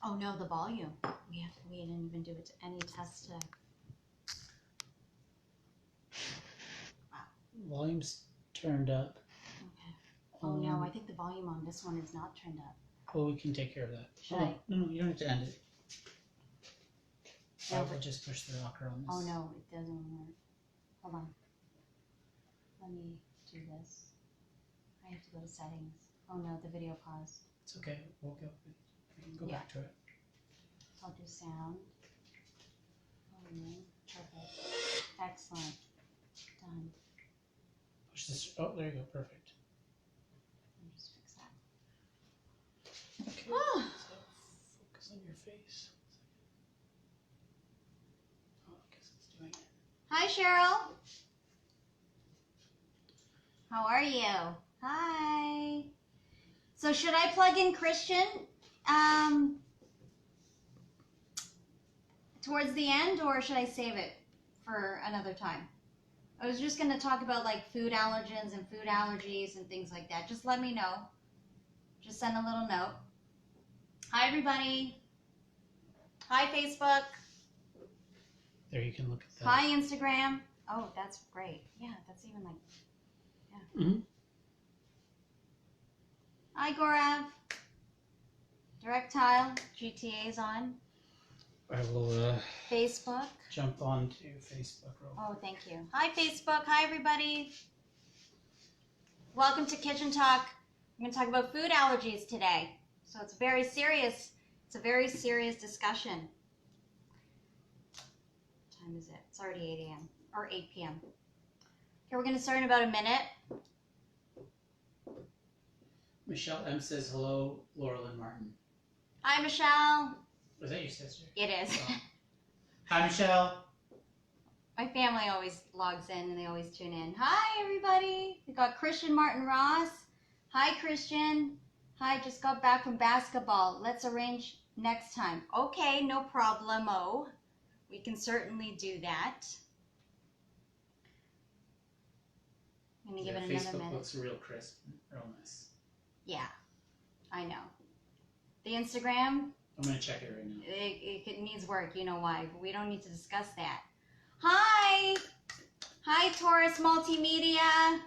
Oh no, the volume. We didn't even do any tests today. Wow. Volume's turned up. Okay. Oh no, I think the volume on this one is not turned up. Well, we can take care of that. Should I? No, you don't have to end it. Yeah, I'll just push the rocker on this. Oh no, it doesn't work. Hold on. Let me do this. I have to go to settings. Oh no, the video paused. It's okay. We'll go. We can go back to it. I'll do sound. Perfect. Excellent. Done. Push this. Oh, there you go. Perfect. Let me just fix that. Okay. So focus on your face. Oh, I guess it's doing it. Hi, Cheryl. How are you? Hi. So should I plug in Christian towards the end, or should I save it for another time? I was just going to talk about like food allergens and food allergies and things like that. Just let me know. Just send a little note. Hi, everybody. Hi, Facebook. There, you can look at that. Hi, Instagram. Oh, that's great. Yeah, that's even like, yeah. Mm-hmm. Hi, Gaurav. Directile. GTA's on. I will Facebook. jump on to Facebook real quick. Oh, thank you. Hi, Facebook. Hi, everybody. Welcome to Kitchen Talk. We're going to talk about food allergies today. So it's very serious. It's a very serious discussion. What time is it? It's already 8 a.m. or 8 p.m. Okay, we're going to start in about a minute. Michelle M says hello, Lorelyn Martin. Hi, Michelle. Was that your sister? It is. Oh. Hi, Michelle. My family always logs in and they always tune in. Hi, everybody. We got Christian Martin Ross. Hi, Christian. Hi, just got back from basketball. Let's arrange next time. Okay, no problemo. We can certainly do that. I'm going to give it another Facebook minute. looks real crisp, real nice. Yeah, I know. The Instagram, I'm going to check it right now. it needs work. You know why. But we don't need to discuss that. Hi. Hi, Taurus Multimedia.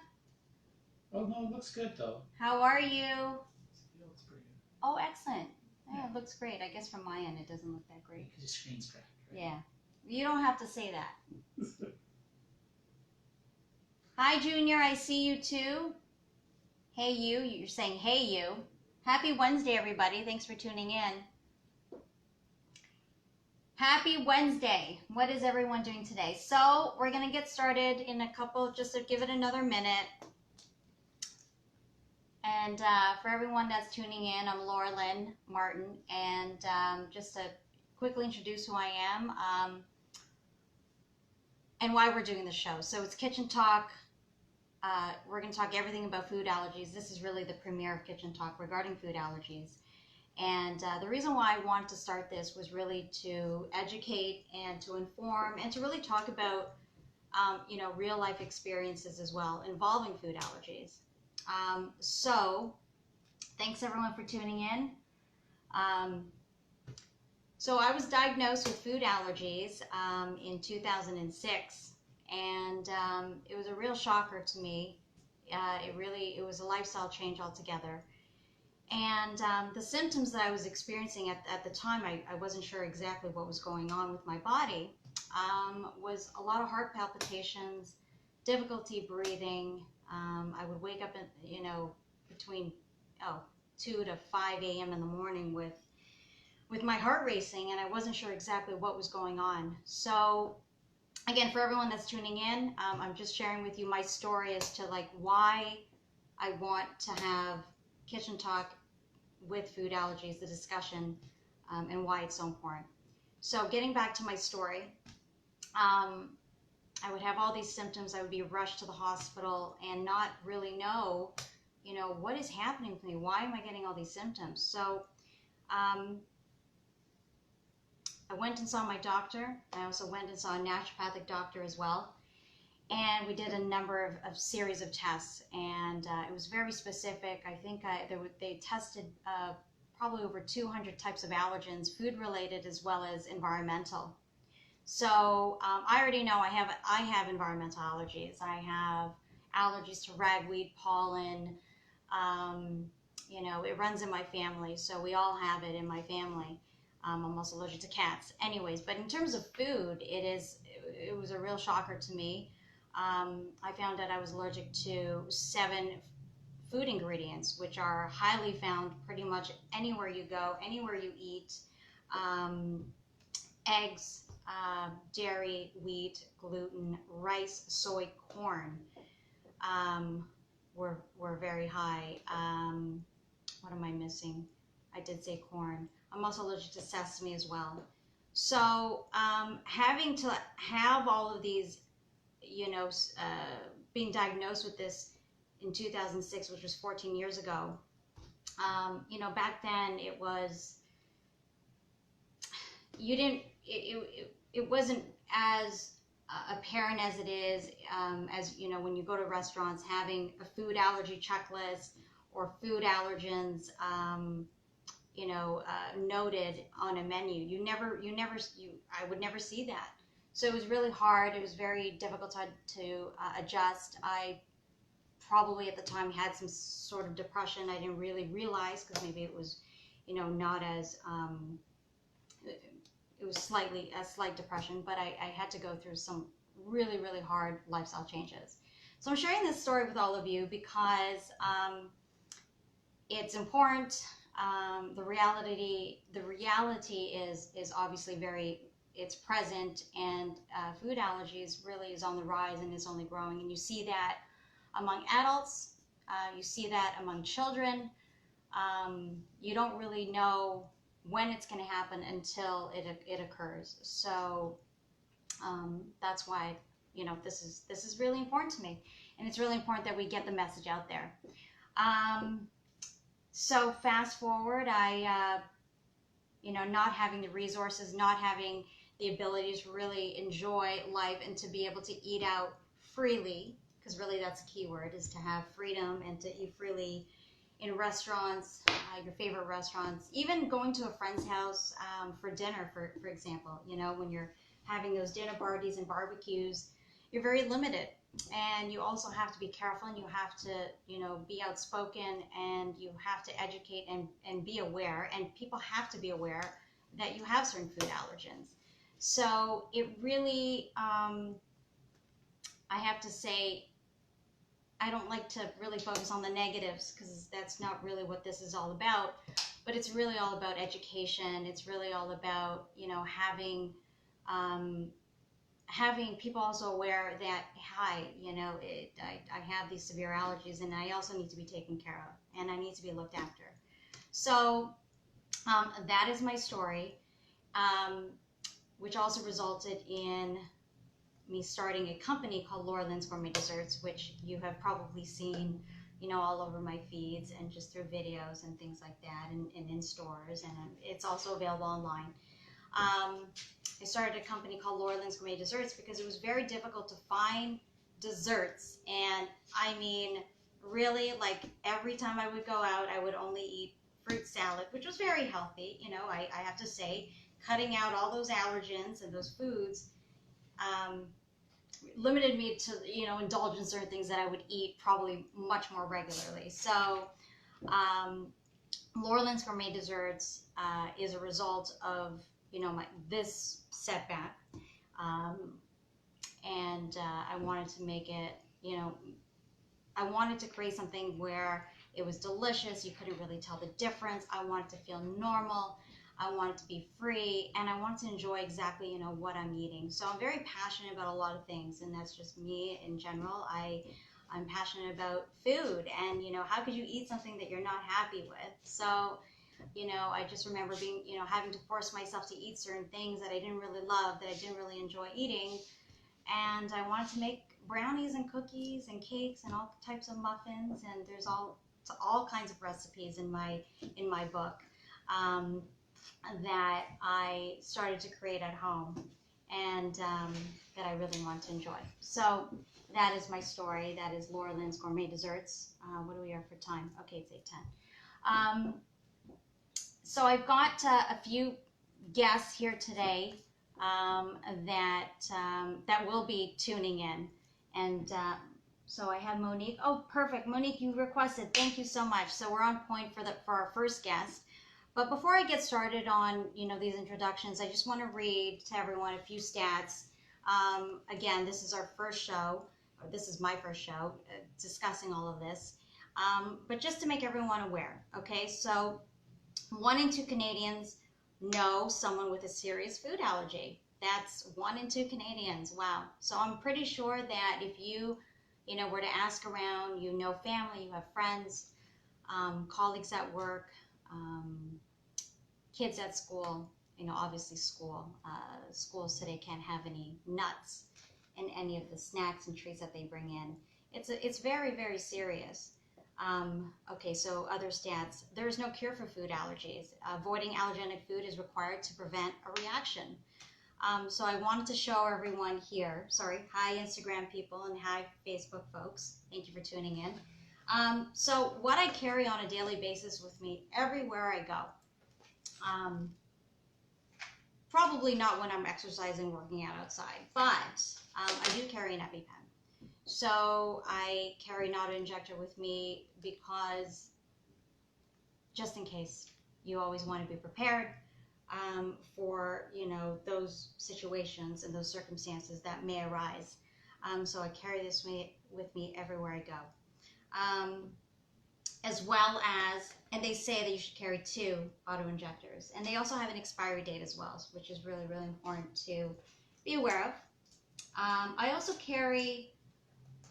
Oh, no, it looks good, though. How are you? It looks pretty good. Oh, excellent. Yeah, Yeah. it looks great. I guess from my end, it doesn't look that great. Because your screen's cracked, right? Yeah. You don't have to say that. Hi, Junior. I see you, too. Hey, you. You're saying, hey, you. Happy Wednesday, everybody. Thanks for tuning in. Happy Wednesday. What is everyone doing today? So we're going to get started in a couple, just to give it another minute. And for everyone that's tuning in, I'm Lorelyn Martin. And just to quickly introduce who I am and why we're doing the show. So it's Kitchen Talk. We're going to talk everything about food allergies. This is really the premiere of Kitchen Talk regarding food allergies. And the reason why I wanted to start this was really to educate and to inform and to really talk about, real life experiences as well involving food allergies. So thanks everyone for tuning in. So I was diagnosed with food allergies in 2006, and it was a real shocker to me. It was a lifestyle change altogether. And the symptoms that I was experiencing at the time, I wasn't sure exactly what was going on with my body, was a lot of heart palpitations, difficulty breathing. I would wake up, between 2 to 5 a.m. in the morning with my heart racing, and I wasn't sure exactly what was going on. So again, for everyone that's tuning in, I'm just sharing with you my story as to like why I want to have Kitchen Talk with food allergies, the discussion, and why it's so important. So getting back to my story, I would have all these symptoms. I would be rushed to the hospital and not really know, what is happening with me? Why am I getting all these symptoms? So I went and saw my doctor. I also went and saw a naturopathic doctor as well. And we did a number of series of tests, and it was very specific. I think they tested probably over 200 types of allergens, food related as well as environmental. So I already know I have environmental allergies. I have allergies to ragweed pollen. It runs in my family, so we all have it in my family. I'm also allergic to cats. Anyways, but in terms of food, it was a real shocker to me. I found out I was allergic to 7 food ingredients, which are highly found pretty much anywhere you go, anywhere you eat. Eggs, dairy, wheat, gluten, rice, soy, corn were very high. What am I missing? I did say corn. I'm also allergic to sesame as well. So having to have all of these, being diagnosed with this in 2006, which was 14 years ago, back then it was, it wasn't as apparent as it is, when you go to restaurants, having a food allergy checklist or food allergens, noted on a menu. I would never see that. So it was really hard. It was very difficult to adjust. I probably at the time had some sort of depression. I didn't really realize, because maybe it was, not as, it was a slight depression, but I had to go through some really, really hard lifestyle changes. So I'm sharing this story with all of you because it's important. The reality is obviously it's present, and food allergies really is on the rise and is only growing. And you see that among adults, you see that among children. You don't really know when it's going to happen until it occurs. So that's why this is really important to me, and it's really important that we get the message out there. So fast forward, I not having the resources, not having the ability to really enjoy life and to be able to eat out freely, because really that's the key word, is to have freedom and to eat freely in restaurants, your favorite restaurants, even going to a friend's house for dinner, for example. When you're having those dinner parties and barbecues, you're very limited, and you also have to be careful, and you have to, be outspoken, and you have to educate and be aware, and people have to be aware that you have certain food allergens. So it really, I have to say, I don't like to really focus on the negatives, because that's not really what this is all about, but it's really all about education. It's really all about, having people also aware that, hi, I have these severe allergies, and I also need to be taken care of, and I need to be looked after. So that is my story, which also resulted in me starting a company called Lorelyn's Gourmet Desserts, which you have probably seen, all over my feeds and just through videos and things like that, and in stores, and it's also available online. I started a company called Lorelyn's Gourmet Desserts because it was very difficult to find desserts, and I mean, really, like, every time I would go out, I would only eat fruit salad, which was very healthy, I have to say. Cutting out all those allergens and those foods limited me to, indulge in certain things that I would eat probably much more regularly. So Lorelyn's Gourmet Desserts is a result of, this setback, and I wanted to make it, I wanted to create something where it was delicious. You couldn't really tell the difference. I wanted to feel normal. I wanted to be free, and I wanted to enjoy exactly, what I'm eating. So I'm very passionate about a lot of things, and that's just me in general. I'm passionate about food, and, how could you eat something that you're not happy with? So, I just remember being, having to force myself to eat certain things that I didn't really love, that I didn't really enjoy eating. And I wanted to make brownies and cookies and cakes and all types of muffins, and there's all kinds of recipes in my book that I started to create at home, and that I really want to enjoy. So that is my story. That is Lorelyn's Gourmet Desserts. What do we have for time? Okay, it's 8:10. So I've got a few guests here today that will be tuning in, and so I have Monique. Oh, perfect, Monique, you requested. Thank you so much. So we're on point for our first guest. But before I get started on these introductions, I just want to read to everyone a few stats. Again, this is our first show, or this is my first show discussing all of this. But just to make everyone aware, okay? So 1 in 2 Canadians know someone with a serious food allergy. That's 1 in 2 Canadians. Wow. So I'm pretty sure that if you were to ask around, family, you have friends, colleagues at work, kids at school, obviously schools today can't have any nuts in any of the snacks and treats that they bring in. It's very, very serious. Okay, so other stats. There is no cure for food allergies. Avoiding allergenic food is required to prevent a reaction. So I wanted to show everyone here. Sorry, hi Instagram people and hi Facebook folks. Thank you for tuning in. So what I carry on a daily basis with me everywhere I go. Probably not when I'm exercising, working out outside, but I do carry an EpiPen. So I carry an auto injector with me because just in case, you always want to be prepared for those situations and those circumstances that may arise. So I carry this with me everywhere I go. As well as, and they say that you should carry 2 auto injectors, and they also have an expiry date as well, which is really, really important to be aware of. I also carry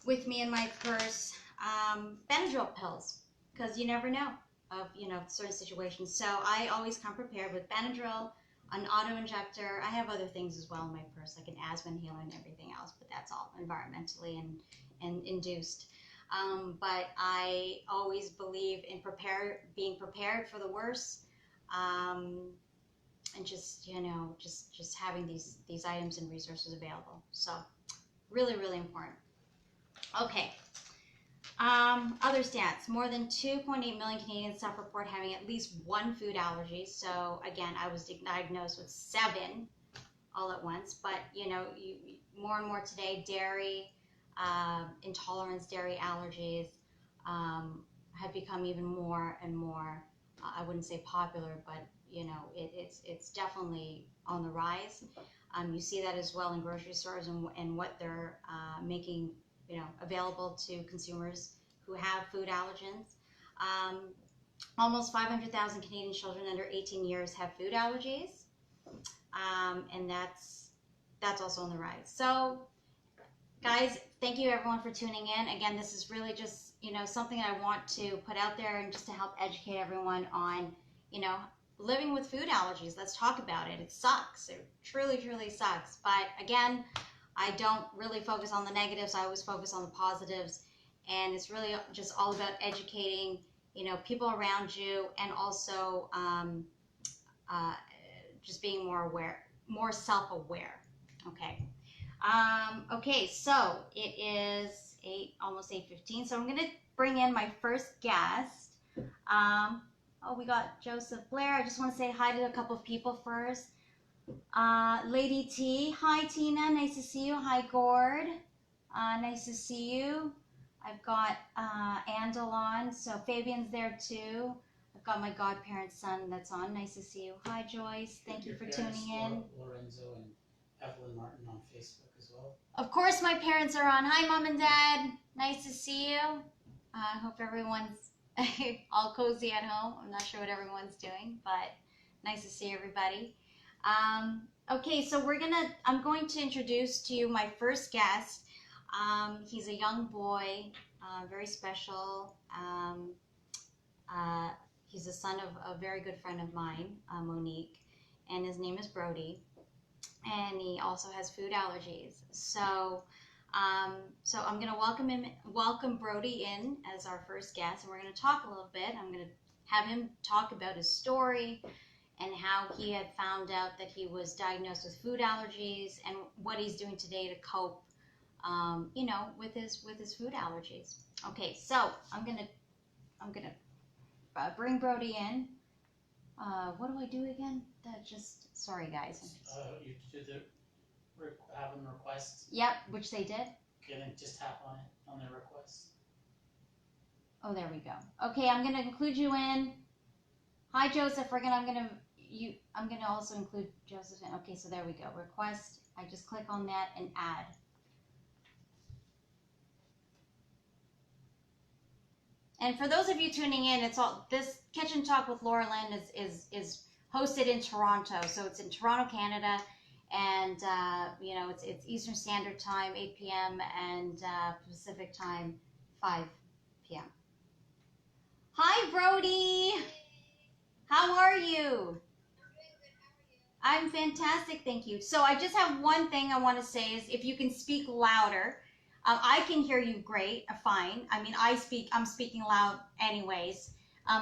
with me in my purse Benadryl pills, because you never know of certain situations. So I always come prepared with Benadryl, an auto injector. I have other things as well in my purse, like an asthma inhaler and everything else, but that's all environmentally and induced. But I always believe in being prepared for the worst, and just just having these items and resources available. So really, really important. Okay. Other stats. More than 2.8 million Canadians self-report having at least 1 food allergy. So again, I was diagnosed with 7 all at once. But more and more today, dairy, intolerance, dairy allergies have become even more and more. I wouldn't say popular, but it's definitely on the rise. You see that as well in grocery stores and what they're making available to consumers who have food allergens. Almost 500,000 Canadian children under 18 years have food allergies, and that's also on the rise. So, guys, thank you everyone for tuning in. Again, this is really just something I want to put out there and just to help educate everyone on living with food allergies. Let's talk about it. It sucks. It truly, truly sucks. But again, I don't really focus on the negatives. I always focus on the positives. And it's really just all about educating, people around you, and also just being more aware, more self-aware. Okay. Okay, so it is almost 8:15. So I'm going to bring in my first guest. Oh, we got Joseph Blair. I just want to say hi to a couple of people first. Lady T, hi Tina, nice to see you. Hi Gord, nice to see you. I've got Andal on, so Fabian's there too. I've got my godparent's son that's on. Nice to see you. Hi Joyce, thank you for tuning in. Lorenzo and Evelyn Martin on Facebook as well. Of course my parents are on. Hi Mom and Dad, nice to see you. I hope everyone's all cozy at home. I'm not sure what everyone's doing, but nice to see everybody. Okay, so I'm going to introduce to you my first guest. He's a young boy, very special. He's the son of a very good friend of mine, Monique, and his name is Brody, and he also has food allergies. So I'm going to welcome Brody in as our first guest, and we're going to talk a little bit. I'm going to have him talk about his story and how he had found out that he was diagnosed with food allergies and what he's doing today to cope, with his food allergies. Okay, so I'm gonna bring Brody in. what do I do again? Sorry guys. You do have them request. Yep, which they did. Okay, then just tap on it on the request. Oh, there we go. Okay, I'm gonna include you in. Hi Joseph, I'm gonna also include Joseph in. Okay, so there we go. Request. I just click on that and add. And for those of you tuning in, this Kitchen Talk with Lorelyn is hosted in Toronto, so it's in Toronto, Canada, and it's Eastern Standard Time, 8 p.m. and Pacific Time, 5 p.m. Hi, Brody. How are you? I'm fantastic, thank you. So I just have one thing I want to say is if you can speak louder. I can hear you great, fine. I mean, I'm speaking loud anyways,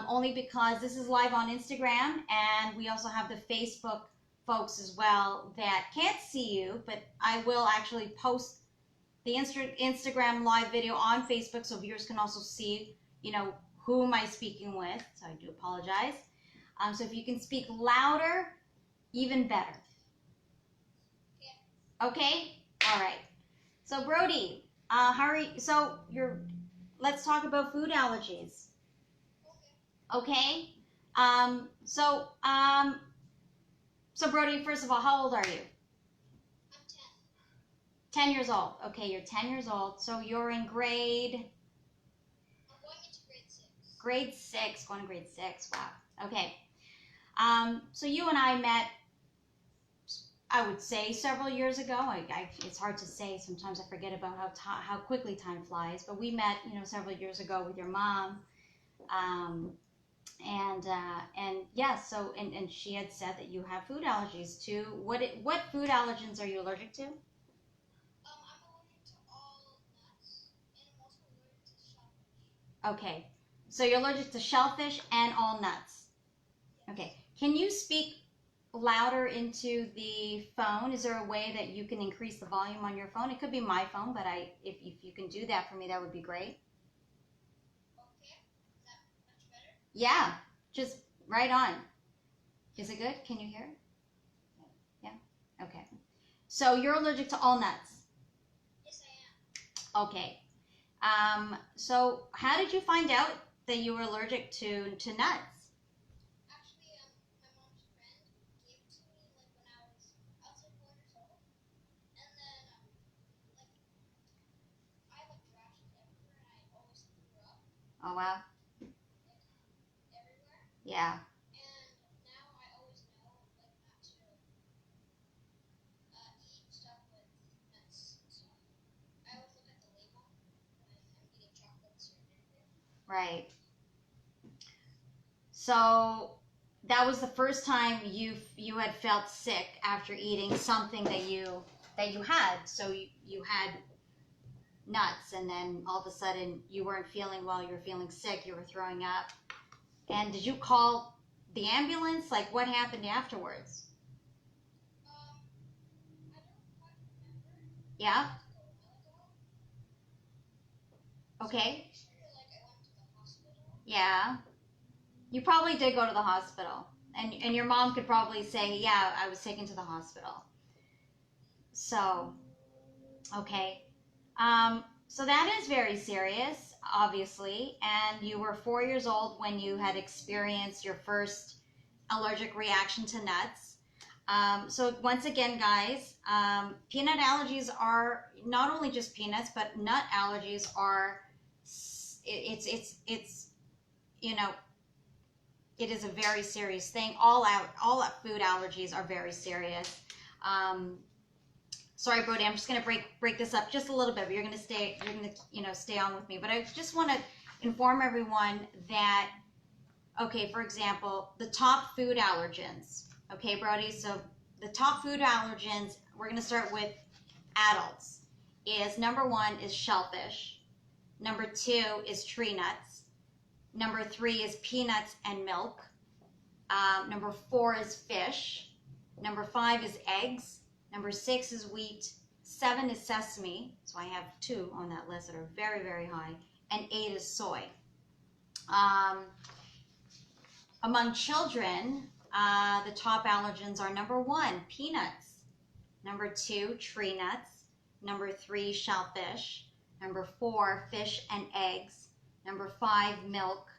only because this is live on Instagram, and we also have the Facebook folks as well that can't see you, but I will actually post the Instagram live video on Facebook so viewers can also see, who am I speaking with. So I do apologize. So if you can speak louder, even better. Okay? All right. So Brody, how are you? So let's talk about food allergies. Okay? So Brody, first of all, how old are you? I'm 10 years old. Okay, you're 10 years old. So you're in grade? I'm going into grade 6. Grade 6, going to grade 6. Wow. Okay. So you and I met, I would say, several years ago. It's hard to say. Sometimes I forget about how quickly time flies. But we met, several years ago with your mom, and yes. And she had said that you have food allergies too. What food allergens are you allergic to? I'm allergic to all nuts, and I'm also allergic to shellfish. Okay, so you're allergic to shellfish and all nuts. Okay, can you speak louder into the phone? Is there a way that you can increase the volume on your phone? It could be my phone, but if you can do that for me, that would be great. Okay, is that much better? Yeah, just right on. Is it good? Can you hear? Yeah? Okay. So you're allergic to all nuts? Yes, I am. Okay. So how did you find out that you were allergic to nuts? Actually, my mom's friend gave it to me when I was 4 years old, and then I have rashes everywhere, and I always threw up Oh wow. everywhere. Yeah. And now I always know not to eat stuff with nuts and stuff. I always look at the label when I'm eating chocolates or anything. Right. So that was the first time you had felt sick after eating something that you had. So you had nuts, and then all of a sudden you weren't feeling well. You were feeling sick. You were throwing up. And did you call the ambulance? Like, what happened afterwards? I don't quite remember. Yeah. It was a while ago. Okay. So I'm pretty sure I went to the hospital. Yeah. You probably did go to the hospital. And your mom could probably say, yeah, I was taken to the hospital. So, okay. So that is very serious, obviously. And you were 4 years old when you had experienced your first allergic reaction to nuts. So once again, guys, peanut allergies are not only just peanuts, but nut allergies are, it is a very serious thing. All food allergies are very serious. Sorry, Brody, I'm just gonna break this up just a little bit, but you're gonna stay on with me. But I just want to inform everyone that, okay, for example, the top food allergens. Okay, Brody, so the top food allergens, we're gonna start with adults. Number 1 is shellfish. Number 2 is tree nuts. Number 3 is peanuts and milk. Number 4 is fish. Number 5 is eggs. Number 6 is wheat. 7 is sesame. So I have 2 on that list that are very, very high. And 8 is soy. Among children, the top allergens are number 1, peanuts. Number 2, tree nuts. Number 3, shellfish. Number 4, fish and eggs. Number 5, milk.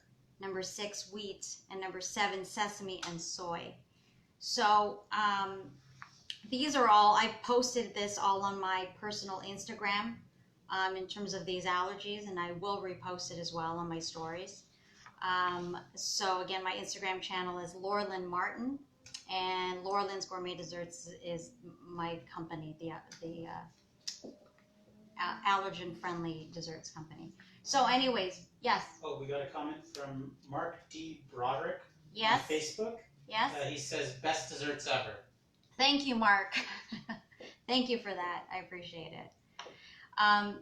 Number 6, wheat. And number 7, sesame and soy. So these are all, I've posted this all on my personal Instagram in terms of these allergies, and I will repost it as well on my stories. So again, my Instagram channel is Lorelyn Martin, and Lorelyn's Gourmet Desserts is my company, the allergen-friendly desserts company. So anyways, yes. Oh, we got a comment from Mark D. Broderick Yes. on Facebook. Yes. He says, best desserts ever. Thank you, Mark. Thank you for that. I appreciate it.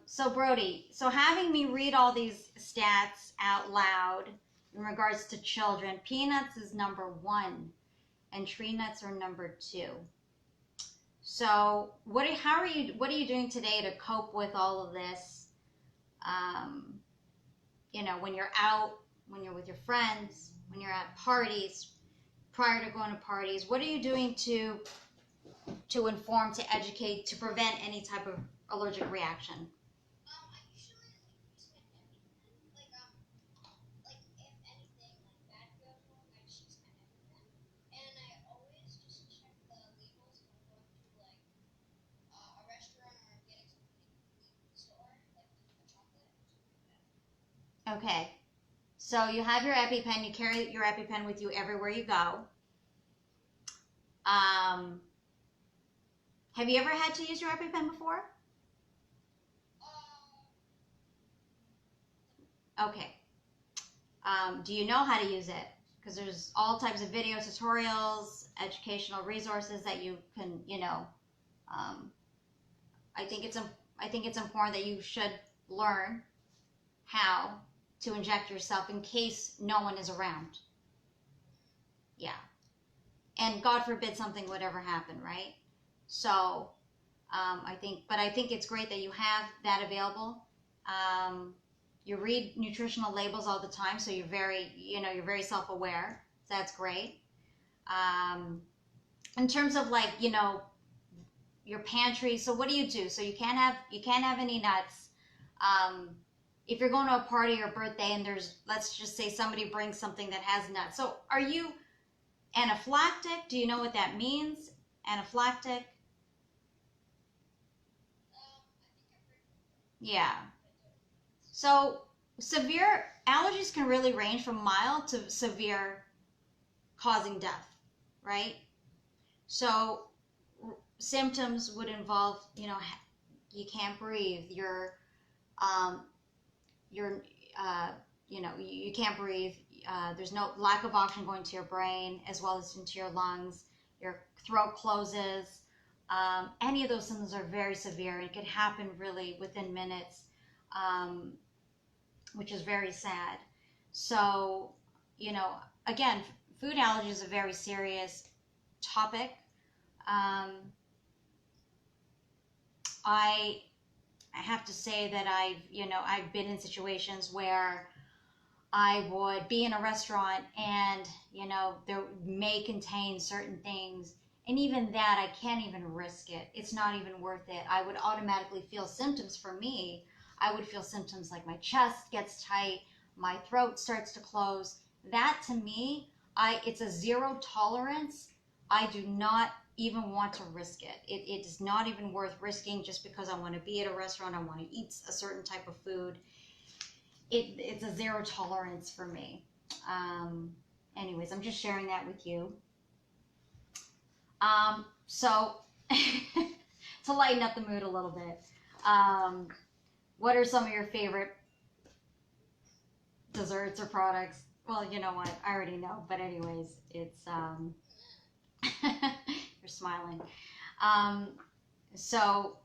So Brody, so having me read all these stats out loud in regards to children, peanuts is number 1 and tree nuts are number 2. So what are you doing today to cope with all of this? You know, when you're out, when you're with your friends, when you're at parties, prior to going to parties, what are you doing to inform, to educate, to prevent any type of allergic reaction? I usually use my EpiPen. Like if anything like bad goes wrong, I just use my EpiPen. And I always just check the labels if I'm going to like a restaurant or I'm getting something in the store, like a chocolate or something like that. Okay. So you have your EpiPen, you carry your EpiPen with you everywhere you go. Have you ever had to use your EpiPen before? Okay. Do you know how to use it? Because there's all types of video tutorials, educational resources that you can, you know. I think it's important that you should learn how to inject yourself in case no one is around. Yeah. And God forbid something would ever happen, right? So I think it's great that you have that available. You read nutritional labels all the time, so you're very self-aware. So that's great. In terms of like, you know, your pantry, so what do you do? So you can't have any nuts. If you're going to a party or birthday and let's just say somebody brings something that has nuts. So are you anaphylactic? Do you know what that means? Anaphylactic? Yeah. So severe allergies can really range from mild to severe, causing death, right? So symptoms would involve, you know, you can't breathe, you can't breathe. There's no lack of oxygen going to your brain as well as into your lungs. Your throat closes. Any of those symptoms are very severe. It can happen really within minutes, which is very sad. So, you know, again, food allergy is a very serious topic. I have to say that I've been in situations where I would be in a restaurant and, you know, there may contain certain things, and even that I can't even risk it. It's not even worth it. I would automatically feel symptoms. For me, I would feel symptoms like my chest gets tight, my throat starts to close. That to me, it's a zero tolerance. I do not even want to risk it. It is not even worth risking just because I want to be at a restaurant, I want to eat a certain type of food. It's a zero tolerance for me. Anyways, I'm just sharing that with you. So to lighten up the mood a little bit, what are some of your favorite desserts or products? Well, you know what, I already know, but anyways, it's you're smiling. So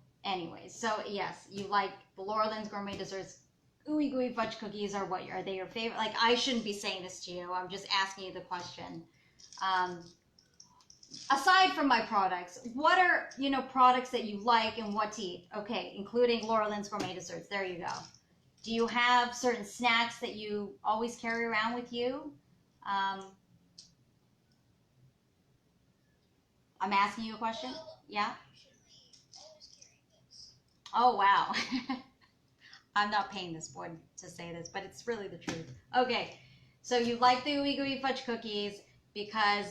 yes, you like the Lorelyn's Gourmet Desserts. Ooey gooey fudge cookies are they your favorite? Like, I shouldn't be saying this to you. I'm just asking you the question. Aside from my products, what are, you know, products that you like and what to eat? Okay, including Lorelyn's Gourmet Desserts. There you go. Do you have certain snacks that you always carry around with you? I'm asking you a question? Well, Yeah? I usually always carry this. Oh, wow. I'm not paying this boy to say this, but it's really the truth. Okay, so you like the Ooey Gooey Fudge cookies because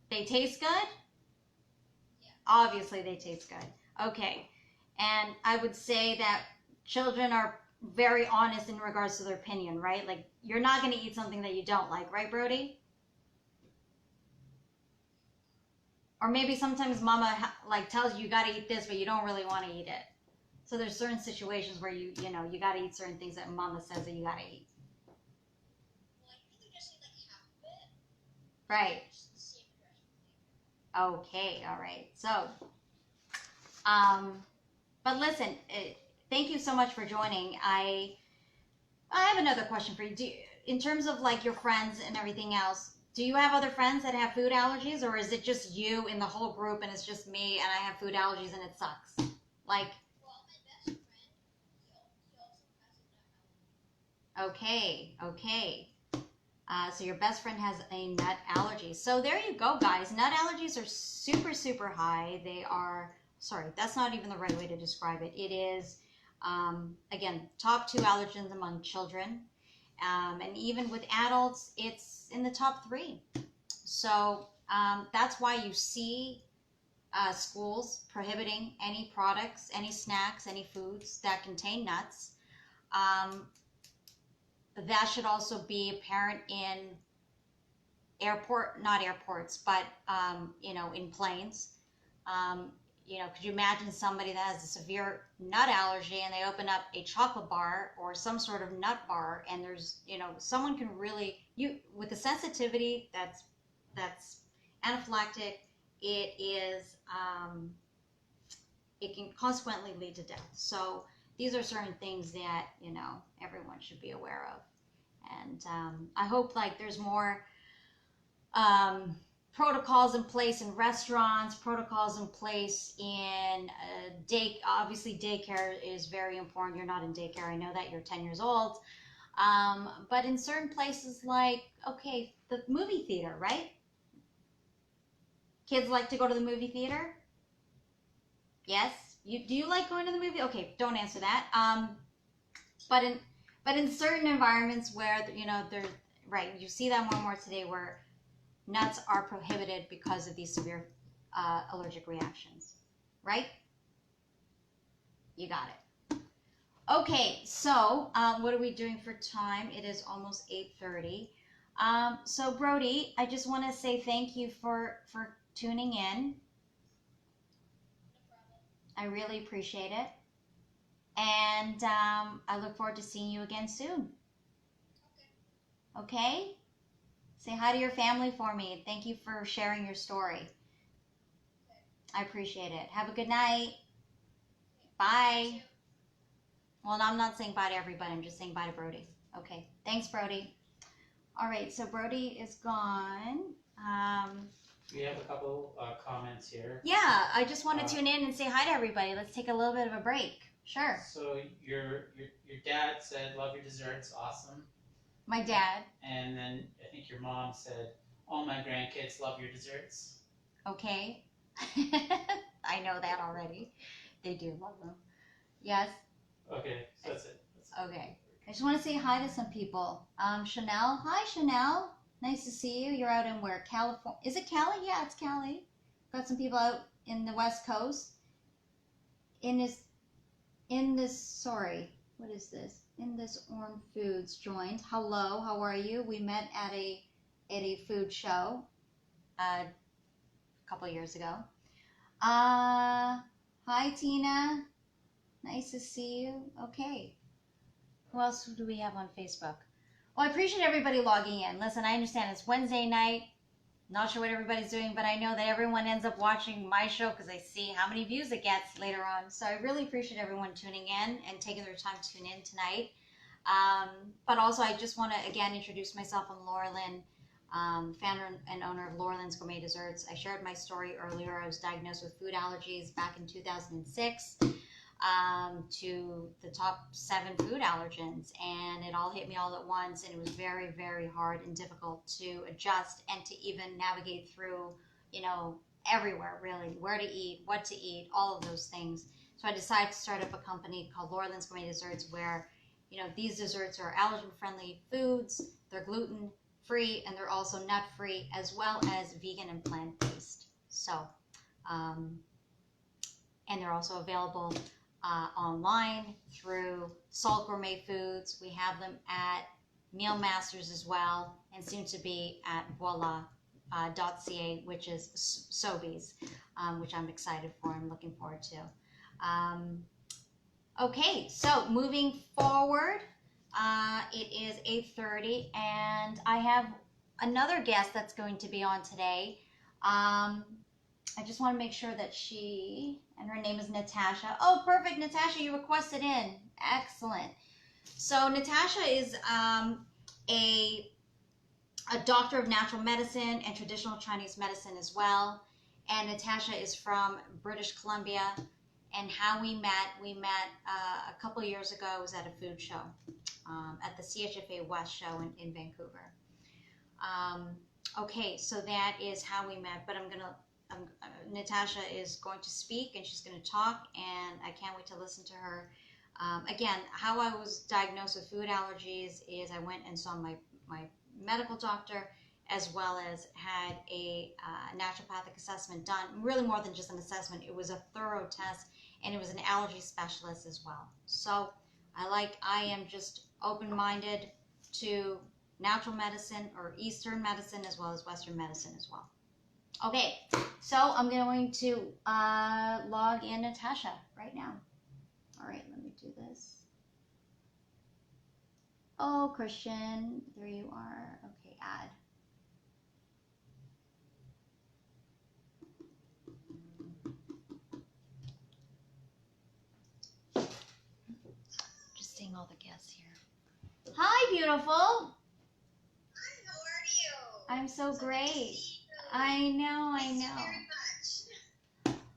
they taste good? Yeah. Obviously, they taste good. Okay, and I would say that children are very honest in regards to their opinion, right? Like, you're not going to eat something that you don't like, right, Brody? Or maybe sometimes mama like tells you got to eat this, but you don't really want to eat it. So there's certain situations where you got to eat certain things that mama says that you got to eat. Well, I usually just eat like half of it. Right. Just save the rest for later. Okay. All right. So, but listen, thank you so much for joining. I have another question for you. In terms of like your friends and everything else, do you have other friends that have food allergies, or is it just you in the whole group and it's just me and I have food allergies and it sucks? Like, Well, my best friend, he also has a nut allergy. okay, okay. So your best friend has a nut allergy. So there you go, guys. Nut allergies are super, super high. They are, sorry, that's not even the right way to describe it. It is, again, top 2 allergens among children. And even with adults, it's in the top 3. So that's why you see schools prohibiting any products, any snacks, any foods that contain nuts. That should also be apparent in not airports, but in planes. Could you imagine somebody that has a severe nut allergy and they open up a chocolate bar or some sort of nut bar, and there's, someone can really, with the sensitivity that's anaphylactic, it can consequently lead to death. So these are certain things that, everyone should be aware of. And I hope like there's more protocols in place in restaurants, protocols in place in obviously daycare is very important. You're not in daycare, I know that, you're 10 years old. But in certain places like, okay, the movie theater, right? Kids like to go to the movie theater? Yes? Do you like going to the movie? Okay, don't answer that. But in certain environments where, they're, right, you see that more and more today where nuts are prohibited because of these severe allergic reactions, right? You got it. Okay, so what are we doing for time? It is almost 8:30. So Brody, I just want to say thank you for tuning in. No problem. I really appreciate it. And I look forward to seeing you again soon. Okay. Okay? Say hi to your family for me. Thank you for sharing your story. Okay. I appreciate it. Have a good night. Okay. Bye. You too. Well, I'm not saying bye to everybody. I'm just saying bye to Brody. Okay. Thanks, Brody. All right. So Brody is gone. We have a couple comments here. Yeah, I just want to tune in and say hi to everybody. Let's take a little bit of a break. Sure. So your dad said, "Love your desserts, awesome." My dad. And then I think your mom said, "All my grandkids love your desserts." Okay. I know that already. They do love them. Yes. Okay, so that's it. Okay. I just want to say hi to some people. Chanel. Hi, Chanel. Nice to see you. You're out in where? California. Is it Cali? Yeah, it's Cali. Got some people out in the West Coast. Sorry, what is this? In this Orm Foods joined. Hello, how are you? We met at a food show a couple years ago. Hi, Tina. Nice to see you. Okay. Who else do we have on Facebook? Well, I appreciate everybody logging in. Listen, I understand it's Wednesday night. Not sure what everybody's doing, but I know that everyone ends up watching my show because I see how many views it gets later on. So I really appreciate everyone tuning in and taking their time to tune in tonight. But also, I just want to, again, introduce myself. I'm Lorelyn, founder and owner of Lorelyn's Gourmet Desserts. I shared my story earlier. I was diagnosed with food allergies back in 2006. To the top 7 food allergens, and it all hit me all at once, and it was very, very hard and difficult to adjust and to even navigate through, everywhere, really, where to eat, what to eat, all of those things. So I decided to start up a company called Lorelyn's Gourmet Desserts, where, you know, these desserts are allergen-friendly foods, they're gluten-free, and they're also nut-free, as well as vegan and plant-based. So, and they're also available online through Salt Gourmet Foods. We have them at Meal Masters as well, and soon to be at voila.ca, which is Sobeys, which I'm excited for and looking forward to. Okay, so moving forward, it is 8:30, and I have another guest that's going to be on today. I just want to make sure that and her name is Natasha. Oh, perfect, Natasha, you requested in. Excellent. So Natasha is a doctor of natural medicine and traditional Chinese medicine as well. And Natasha is from British Columbia. And how we met a couple years ago. It was at a food show, at the CHFA West show in Vancouver. Okay, so that is how we met. But Natasha is going to speak, and she's going to talk, and I can't wait to listen to her. Again, how I was diagnosed with food allergies is I went and saw my medical doctor, as well as had a naturopathic assessment done. Really more than just an assessment. It was a thorough test, and it was an allergy specialist as well. So I am just open-minded to natural medicine or Eastern medicine, as well as Western medicine as well. Okay, so I'm going to log in Natasha right now. All right, let me do this. Oh, Christian, there you are. Okay, add. Just seeing all the guests here. Hi, beautiful. Hi, how are you? I'm so Good to great. see you. I know. Thank you very much.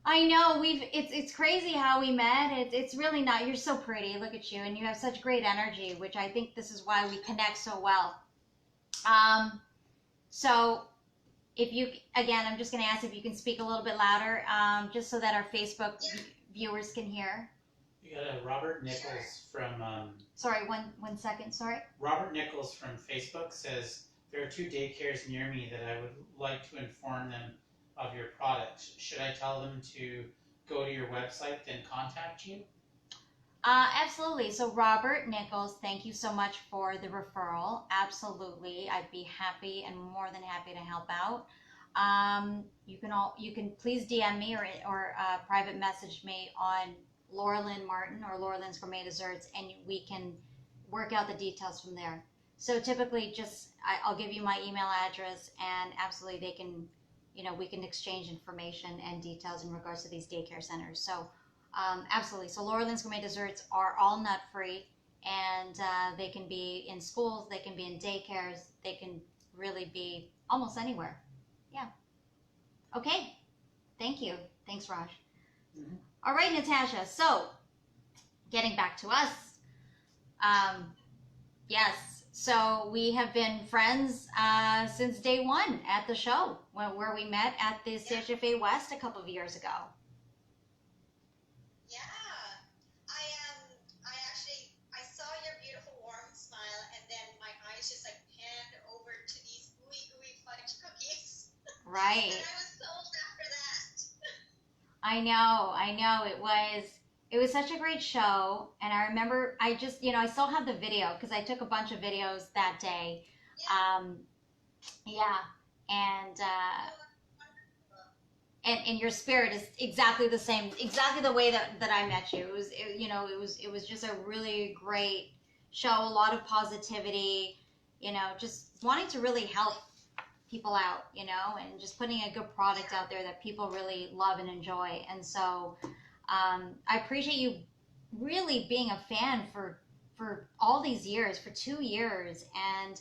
I know. It's crazy how we met. It's really not. You're so pretty. Look at you, and you have such great energy, which I think this is why we connect so well. So if you, again, I'm just going to ask if you can speak a little bit louder, just so that our Facebook viewers can hear. You got a Robert Nichols from. Sorry, one second. Sorry. Robert Nichols from Facebook says there are 2 daycares near me that I would like to inform them of your product. Should I tell them to go to your website, then contact you? Absolutely. So Robert Nichols, thank you so much for the referral. Absolutely. I'd be happy and more than happy to help out. You can please DM me or private message me on Lorelyn Martin or Lorelyn's Gourmet Desserts, and we can work out the details from there. So typically I'll give you my email address, and absolutely they can, we can exchange information and details in regards to these daycare centers. So absolutely. So Lorelyn's Gourmet Desserts are all nut-free, and they can be in schools, they can be in daycares, they can really be almost anywhere. Yeah. Okay. Thank you. Thanks, Raj. Mm-hmm. All right, Natasha. So getting back to us. Yes. So we have been friends since day one at the show, where we met at the CHFA West a couple of years ago. Yeah, I saw your beautiful warm smile, and then my eyes just like panned over to these gooey fudge cookies. Right. And I was sold after that. I know. It was such a great show, and I remember I still have the video because I took a bunch of videos that day. Yeah. And your spirit is exactly the same, exactly the way that I met you. It was just a really great show, a lot of positivity, just wanting to really help people out, and just putting a good product out there that people really love and enjoy. And so I appreciate you really being a fan for all these years, for 2 years, and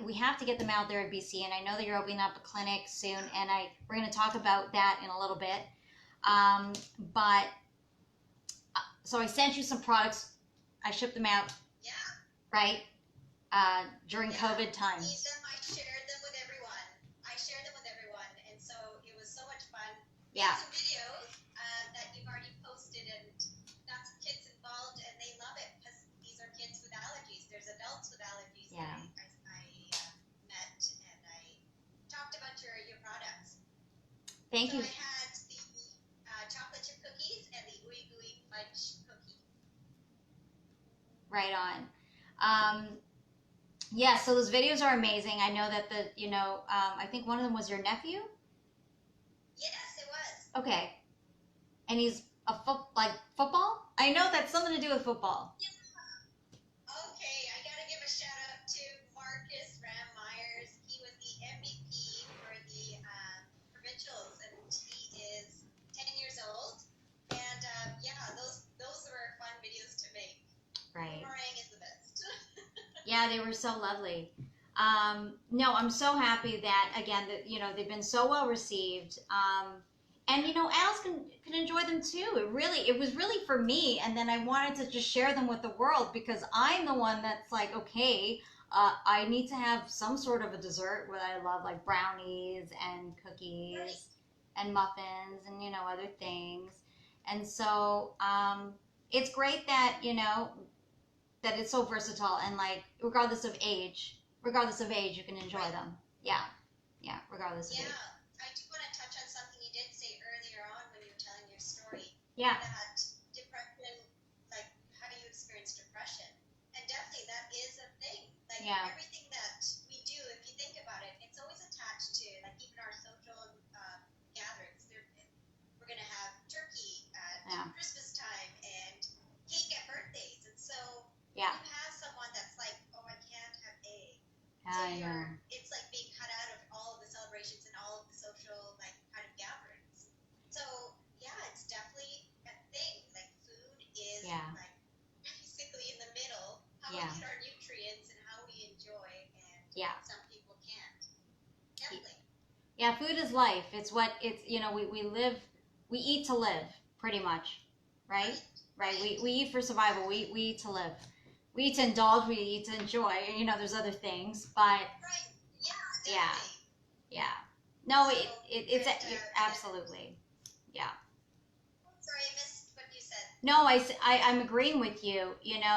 we have to get them out there at BC. And I know that you're opening up a clinic soon, and we're going to talk about that in a little bit. But so I sent you some products. I shipped them out. Yeah. Right. During COVID times. I shared them with everyone, and so it was so much Thank So you. I had the chocolate chip cookies and the ooey gooey fudge cookie. Right on. Yeah, so those videos are amazing. I know that I think one of them was your nephew. Yes, it was. Okay, and he's like football. I know that's something to do with football. Yeah. Okay, I gotta give a shout out to Marcus Ram Myers. He was the MVP for the provincials, and he is 10 years old. And yeah, those were fun videos to make. Right. Meringue is the best. Yeah, they were so lovely. No, I'm so happy that again that they've been so well received. And adults can enjoy them too. It was really for me, and then I wanted to just share them with the world because I'm the one that's like, okay, I need to have some sort of a dessert what I love, like brownies and cookies Right. and muffins and other things. And so it's great that that it's so versatile and like regardless of age, you can enjoy Right. them. Yeah, regardless of Yeah, age. I do want to touch on something you did say earlier on when you were telling your story. Yeah, That depression, like how you experience depression. And definitely that is a thing. Like Yeah. everything that we do, if you think about it, it's always attached to, like even our social gatherings. We're going to have turkey at Yeah. Christmas time and cake at birthdays. And so Yeah. you have someone that's like, oh, I can't have egg. I know. It's like being cut out of all of the celebrations and all of the social like kind of gatherings. So yeah, it's definitely a thing. Like food is Yeah. like basically in the middle. How Yeah. we get our nutrients and how we enjoy, and Yeah. some people can't. Definitely. Yeah, food is life. It's we eat to live, pretty much, right? Right. We eat for survival. We eat to live. We eat to indulge. We eat to enjoy. There's other things, but Right. Yeah. Yeah. Definitely. yeah. No, So, it's and, absolutely. Yeah. Sorry, I missed what you said. No, I'm agreeing with you.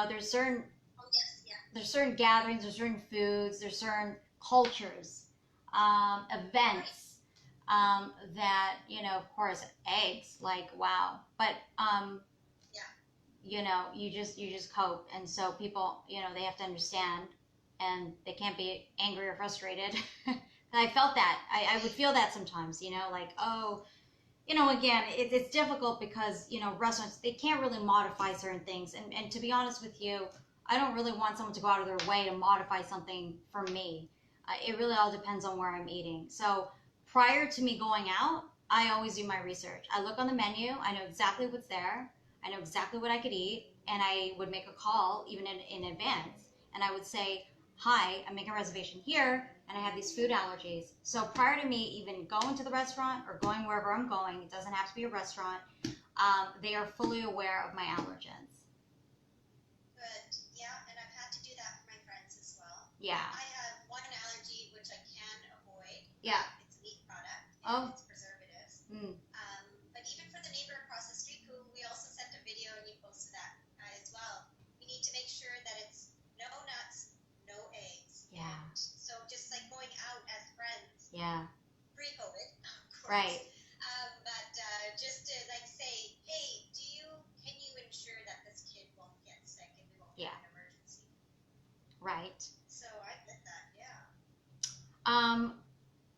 There's certain Oh yes, yeah. there's certain gatherings, there's certain foods, there's certain cultures, events that of course, eggs. Like wow, but you just cope, and so people, they have to understand, and they can't be angry or frustrated. And I felt that I would feel that sometimes, like oh. Again, it's difficult because, restaurants, they can't really modify certain things. And to be honest with you, I don't really want someone to go out of their way to modify something for me. It really all depends on where I'm eating. So prior to me going out, I always do my research. I look on the menu. I know exactly what's there. I know exactly what I could eat. And I would make a call even in advance. And I would say, hi, I'm making a reservation here, and I have these food allergies. So prior to me even going to the restaurant or going wherever I'm going, it doesn't have to be a restaurant, they are fully aware of my allergens. Good. Yeah, and I've had to do that for my friends as well. Yeah. I have one allergy which I can avoid. Yeah. It's a meat product Oh. and it's preservatives. Mm. But even for the neighbor across the street who we also sent a video and you posted that as well, we need to make sure that it's no nuts, no eggs. Yeah. And so just like going out as friends, Yeah. pre-COVID, of course. Right. But just to like say, hey, can you ensure that this kid won't get sick and we won't Yeah. have an emergency? Right. So I get that, yeah.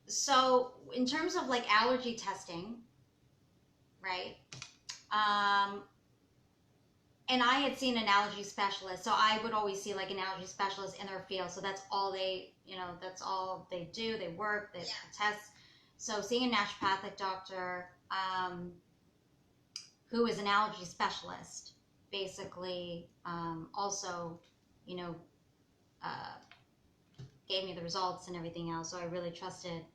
So in terms of like allergy testing, right? And I had seen an allergy specialist, so I would always see like an allergy specialist in their field. So that's all that's all they do. They work, they test. So seeing a naturopathic doctor who is an allergy specialist, basically also, gave me the results and everything else. So I really trusted,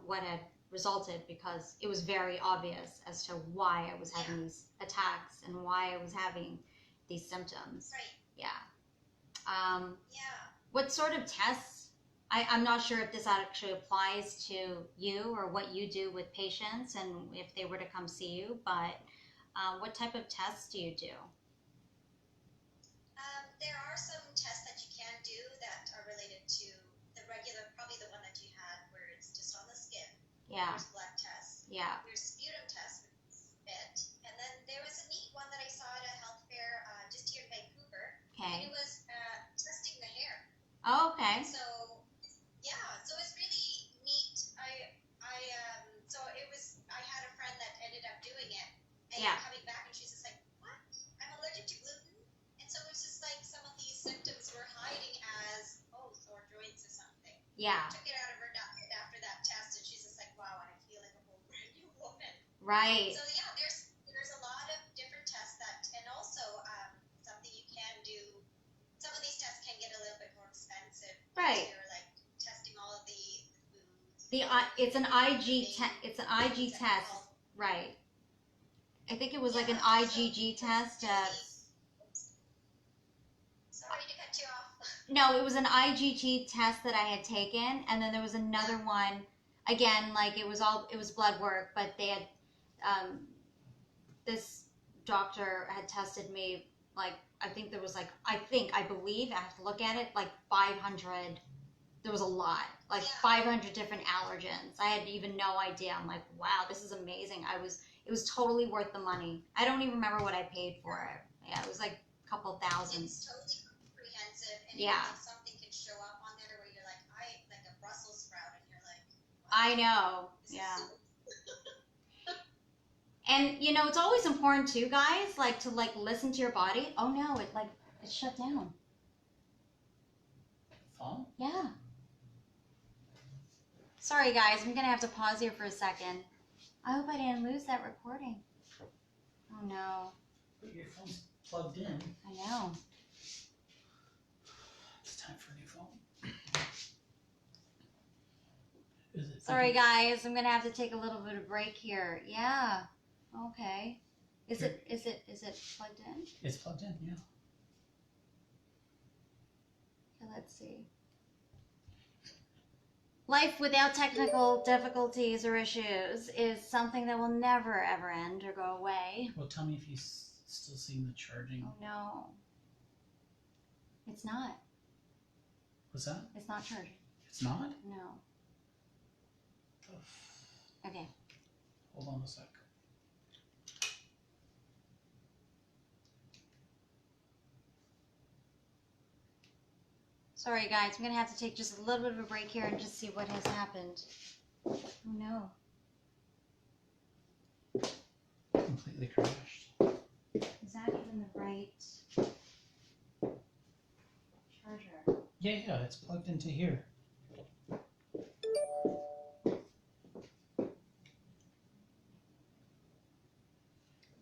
what had resulted because it was very obvious as to why I was having these attacks and why I was having these symptoms. Right. Yeah. Yeah. What sort of tests? I'm not sure if this actually applies to you or what you do with patients and if they were to come see you, but what type of tests do you do? There are some tests that you can do that are related to the regular, probably the one that you had where it's just on the skin. Yeah. There's blood tests. Yeah. There's sputum test, spit, and then there was a neat one that I saw at a health fair just here in Vancouver, and it Okay. was testing the hair. Oh, okay. So yeah, so it's really neat. So it was. I had a friend that ended up doing it, and Yeah. coming back, and she's just like, "What? I'm allergic to gluten." And so it was just like some of these symptoms were hiding as sore joints or something. Yeah. Took it out of her after that test, and she's just like, "Wow, I feel like a whole brand new woman." Right. So yeah, there's a lot of different tests and also something you can do. Some of these tests can get a little bit more expensive. Right. You're like testing all of the foods. It's an IG it's an IG test, right? I think it was like an IgG test. Sorry to cut you off. No, it was an IgG test that I had taken, and then there was another one. Again, like it was blood work, but they had this doctor had tested me like I believe I have to look at it like 500. There was a lot, like 500 different allergens. I had even no idea. I'm like, wow, this is amazing. It was totally worth the money. I don't even remember what I paid for it. Yeah, it was like a couple thousand. It's totally comprehensive, and yeah. Even, like, something can show up on there where you're like, like a Brussels sprout, and you're like, wow, I know, yeah. And you know, it's always important too, guys, like to like listen to your body. Oh no, it shut down. Phone? Yeah. Sorry guys, I'm gonna have to pause here for a second. I hope I didn't lose that recording. Oh no. But your phone's plugged in. I know. It's time for a new phone. Is it? Sorry guys, I'm gonna have to take a little bit of break here. Yeah. Okay. Is it plugged in? It's plugged in, yeah. Okay, let's see. Life without technical difficulties or issues is something that will never ever end or go away. Well, tell me if you still seeing the charging. Oh no. It's not. What's that? It's not charging. It's not? No. Okay. Hold on a sec. Sorry guys, I'm gonna have to take just a little bit of a break here and just see what has happened. Oh no. Completely crashed. Is that even the right charger? Yeah, it's plugged into here. I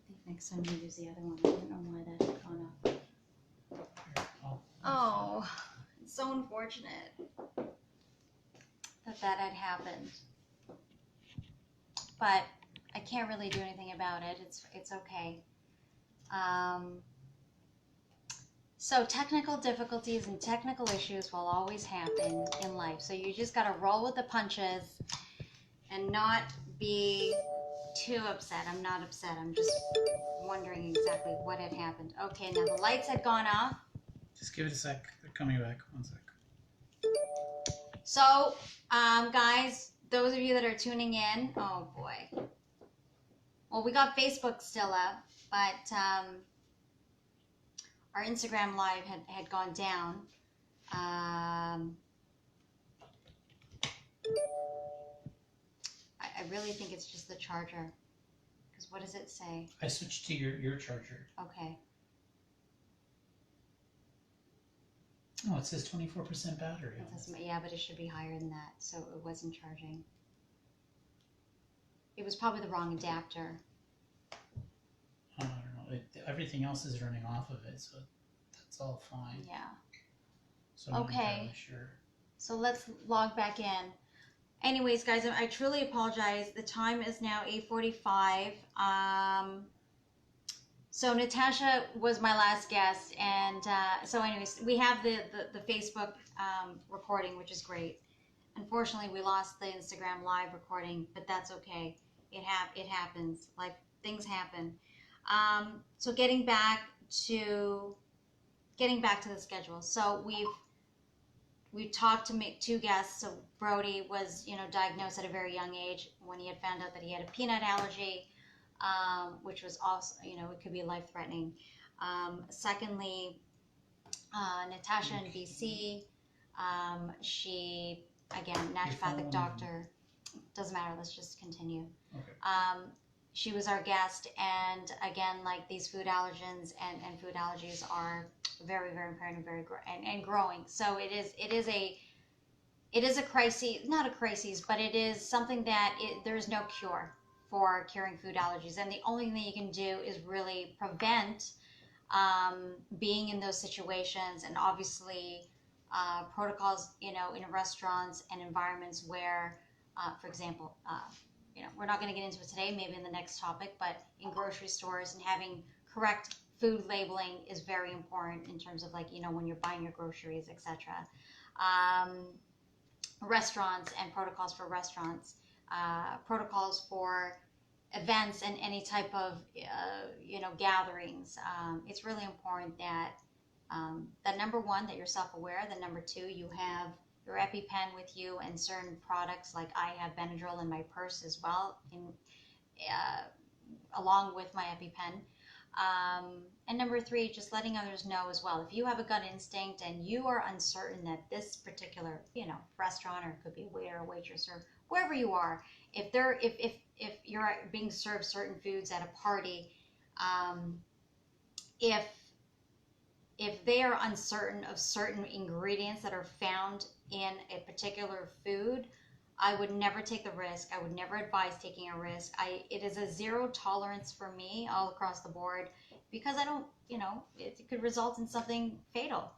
think next time we use the other one. I don't know why that had gone off. Oh, it's so unfortunate that had happened. But I can't really do anything about it. It's okay. So technical difficulties and technical issues will always happen in life. So you just got to roll with the punches and not be too upset. I'm not upset. I'm just wondering exactly what had happened. Okay, now the lights had gone off. Just give it a sec. They're coming back. 1 sec. So, guys, those of you that are tuning in, oh boy. Well, we got Facebook still up, but our Instagram Live had gone down. I really think it's just the charger. Because what does it say? I switched to your charger. Okay. Oh, it says 24% battery on it. Yeah, but it should be higher than that, so it wasn't charging. It was probably the wrong adapter. I don't know. Everything else is running off of it, so that's all fine. Yeah. So I'm not Okay. entirely sure. So let's log back in. Anyways, guys, I truly apologize. The time is now 8:45. So Natasha was my last guest, and so anyways, we have the Facebook recording, which is great. Unfortunately, we lost the Instagram Live recording, but that's okay. It happens. Like, things happen. So getting back to the schedule. So we talked to two guests. So Brody was, diagnosed at a very young age when he had found out that he had a peanut allergy, which was also, it could be life-threatening. Secondly, Natasha in BC, she, again, naturopathic doctor. Doesn't matter, let's just continue. Okay. She was our guest, and again, like these food allergens and food allergies are very, very important and growing. So it is a crisis, not a crisis, but it is something that there's no cure for curing food allergies, and the only thing you can do is really prevent being in those situations, and obviously protocols, in restaurants and environments where, for example, we're not going to get into it today, maybe in the next topic, but in grocery stores, and having correct food labeling is very important in terms of, like, when you're buying your groceries, etc. Restaurants and protocols for restaurants, protocols for events and any type of gatherings. It's really important that number one, that you're self-aware, that number two, you have your EpiPen with you, and certain products, like I have Benadryl in my purse as well, along with my EpiPen. And number three, just letting others know as well. If you have a gut instinct and you are uncertain that this particular, restaurant, or it could be a waiter or waitress, or wherever you are, if you're being served certain foods at a party, if they are uncertain of certain ingredients that are found in a particular food, I would never take the risk. I would never advise taking a risk. It is a zero tolerance for me all across the board, because I don't, it could result in something fatal.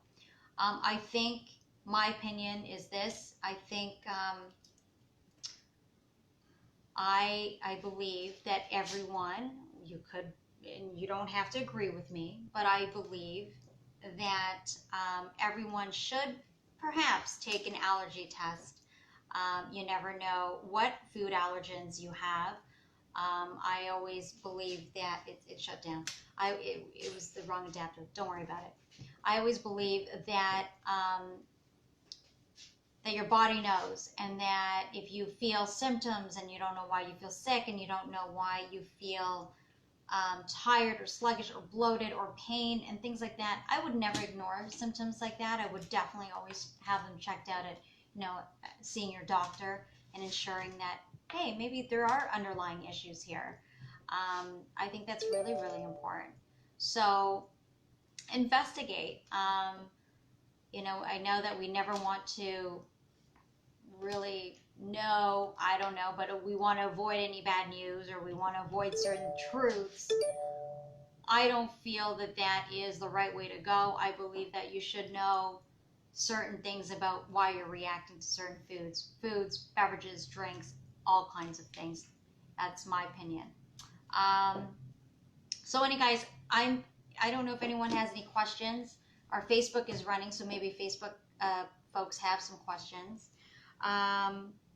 I think my opinion is this. I think I believe that everyone, and you don't have to agree with me, but I believe that everyone should perhaps take an allergy test. You never know what food allergens you have. I always believe that it shut down. It was the wrong adapter. Don't worry about it. I always believe that that your body knows, and that if you feel symptoms and you don't know why you feel sick, and you don't know why you feel tired or sluggish or bloated or pain and things like that, I would never ignore symptoms like that. I would definitely always have them checked out at, seeing your doctor, and ensuring that, hey, maybe there are underlying issues here. I think that's really, really important. So investigate. I know that we never want to really know, I don't know, but we want to avoid any bad news, or we want to avoid certain truths. I don't feel that that is the right way to go. I believe that you should know certain things about why you're reacting to certain foods, beverages, drinks, all kinds of things. That's my opinion. So anyway, guys, I don't know if anyone has any questions. Our Facebook is running, so maybe Facebook folks have some questions.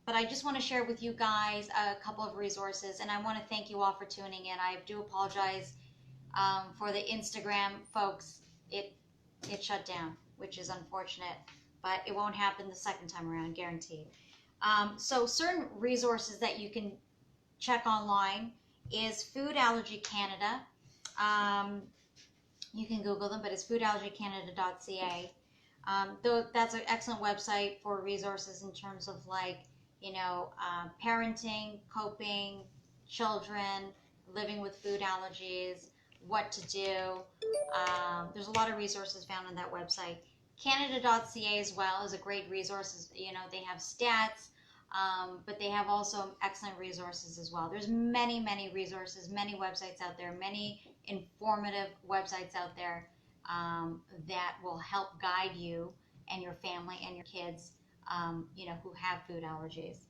But I just want to share with you guys a couple of resources, and I want to thank you all for tuning in. I do apologize for the Instagram folks. It shut down, which is unfortunate, but it won't happen the second time around, guaranteed. So certain resources that you can check online is Food Allergy Canada. You can Google them, but it's foodallergycanada.ca. Though that's an excellent website for resources in terms of, like, parenting, coping, children, living with food allergies, what to do. There's a lot of resources found on that website. Canada.ca as well is a great resource. They have stats, but they have also excellent resources as well. There's many, many resources, many websites out there, many informative websites out there that will help guide you and your family and your kids, who have food allergies.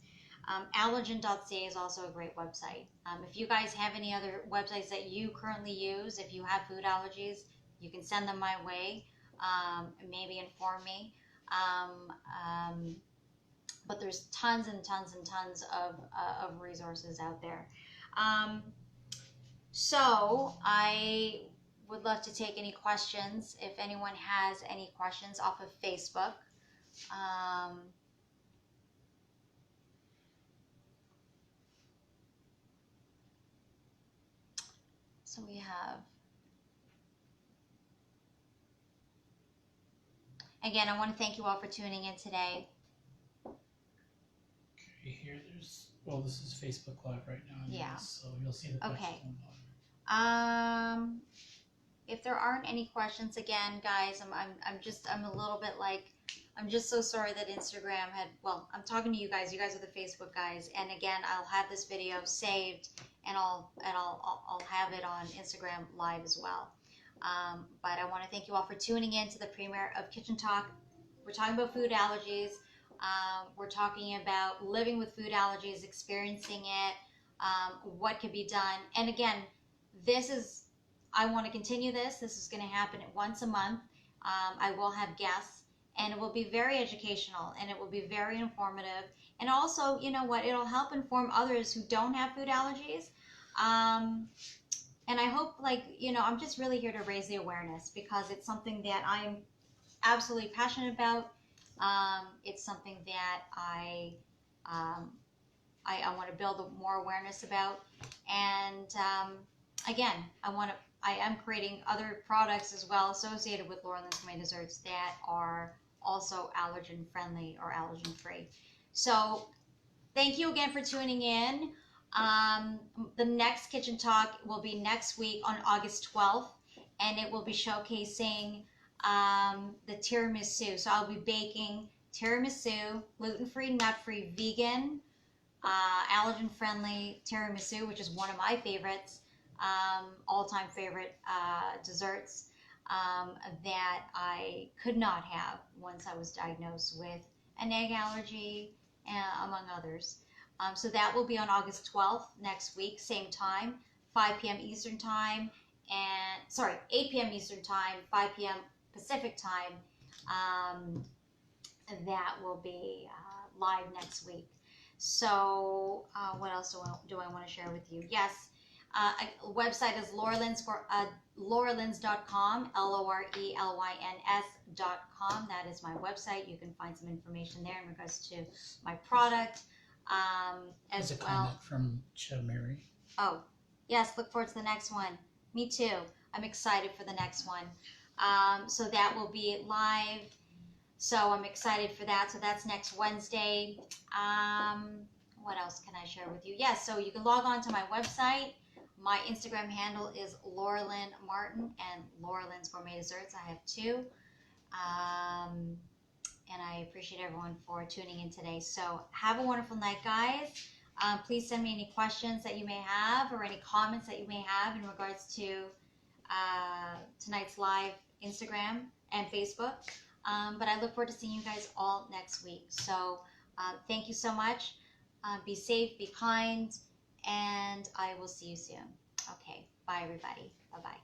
Allergen.ca is also a great website. If you guys have any other websites that you currently use, if you have food allergies, you can send them my way, maybe inform me. But there's tons and tons and tons of resources out there. So I would love to take any questions. If anyone has any questions off of Facebook, So we have, again, I want to thank you all for tuning in today. Okay, here there's, well, this is Facebook Live right now. Yeah. So you'll see the question Okay. on the bottom. If there aren't any questions, again, guys, I'm a little bit like, I'm just so sorry that Instagram had, well, I'm talking to you guys are the Facebook guys, and again, I'll have this video saved, and I'll have it on Instagram Live as well. But I want to thank you all for tuning in to the premiere of Kitchen Talk. We're talking about food allergies. We're talking about living with food allergies, experiencing it, what can be done. And again, I want to continue this. This is going to happen once a month. I will have guests, and it will be very educational, and it will be very informative. And also, you know what? It'll help inform others who don't have food allergies. And I hope, like, you know, I'm just really here to raise the awareness because it's something that I'm absolutely passionate about. It's something that I want to build more awareness about. And again, I am creating other products as well associated with Lorelyn's Gourmet Desserts that are also allergen friendly or allergen free. So thank you again for tuning in. The next Kitchen Talk will be next week on August 12th, and it will be showcasing the tiramisu. So I'll be baking tiramisu, gluten-free, nut-free, vegan, allergen-friendly tiramisu, which is one of my favorites, all-time favorite desserts that I could not have once I was diagnosed with an egg allergy, among others. So that will be on August 12th, next week, same time, 5 p.m. Eastern Time, 8 p.m. Eastern Time, 5 p.m. Pacific Time. That will be live next week. So what else do I want to share with you? Yes, website is Lorelyns.com, Lorelyns.com. That is my website. You can find some information there in regards to my product. As There's a well. comment from Mary. Oh, yes, look forward to the next one. Me too. I'm excited for the next one. So that will be live. So I'm excited for that. So that's next Wednesday. What else can I share with you? Yes, so you can log on to my website. My Instagram handle is Lorelyn Martin and Lorelyn's Gourmet Desserts. I have two. And I appreciate everyone for tuning in today. So have a wonderful night, guys. Please send me any questions that you may have or any comments that you may have in regards to tonight's live Instagram and Facebook. But I look forward to seeing you guys all next week. So thank you so much. Be safe, be kind, and I will see you soon. Okay, bye everybody. Bye-bye.